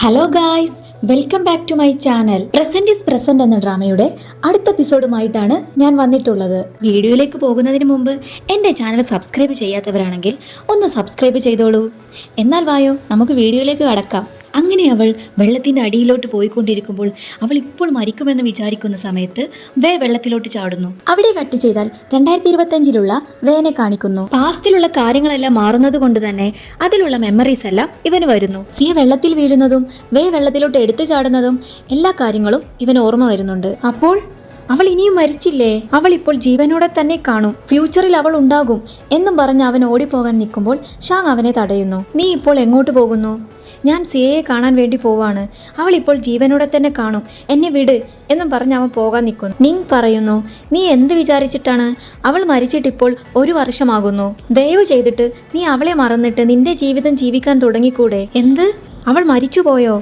Hello guys, welcome back to my channel. Present is present എന്ന ഡ്രാമയുടെ അടുത്ത എപ്പിസോഡുമായിട്ടാണ് ഞാൻ വന്നിട്ടുള്ളത്. വീഡിയോയിലേക്ക് പോകുന്നതിന് മുമ്പ് എൻ്റെ ചാനൽ സബ്സ്ക്രൈബ് ചെയ്യാത്തവരാണെങ്കിൽ ഒന്ന് സബ്സ്ക്രൈബ് ചെയ്തോളൂ. എന്നാൽ വായോ, നമുക്ക് വീഡിയോയിലേക്ക് കടക്കാം. അങ്ങനെ അവൾ വെള്ളത്തിൻ്റെ അടിയിലോട്ട് പോയിക്കൊണ്ടിരിക്കുമ്പോൾ അവൾ ഇപ്പോൾ മരിക്കുമെന്ന് വിചാരിക്കുന്ന സമയത്ത് വെള്ളത്തിലോട്ട് ചാടുന്നു. അവിടെ കട്ട് ചെയ്താൽ 2025 വേനെ കാണിക്കുന്നു. പാസ്റ്റിലുള്ള കാര്യങ്ങളെല്ലാം മാറുന്നത് കൊണ്ട് തന്നെ അതിലുള്ള മെമ്മറീസ് എല്ലാം ഇവന് വരുന്നു. സിയ വെള്ളത്തിൽ വീഴുന്നതും വെള്ളത്തിലോട്ട് എടുത്തു ചാടുന്നതും എല്ലാ കാര്യങ്ങളും ഇവന് ഓർമ്മ വരുന്നുണ്ട്. അപ്പോൾ അവൾ ഇനിയും മരിച്ചില്ലേ, അവൾ ഇപ്പോൾ ജീവനോടെ തന്നെ കാണും, ഫ്യൂച്ചറിൽ അവൾ ഉണ്ടാകും എന്നും പറഞ്ഞ് അവൻ ഓടിപ്പോകാൻ നിൽക്കുമ്പോൾ ഷാങ് അവനെ തടയുന്നു. നീ ഇപ്പോൾ എങ്ങോട്ട് പോകുന്നു? ഞാൻ സിയയെ കാണാൻ വേണ്ടി പോവാണ്, അവൾ ഇപ്പോൾ ജീവനോടെ തന്നെ കാണും, എന്നെ വിട് എന്നും പറഞ്ഞ് അവൻ പോകാൻ നിൽക്കുന്നു. നിങ് പറയുന്നു, നീ എന്ത് വിചാരിച്ചിട്ടാണ്? അവൾ മരിച്ചിട്ടിപ്പോൾ 1 വർഷമാകുന്നു. ദയവ് ചെയ്തിട്ട് നീ അവളെ മറന്നിട്ട് നിന്റെ ജീവിതം ജീവിക്കാൻ തുടങ്ങിക്കൂടെ? എന്ത്, അവൾ മരിച്ചുപോയോ?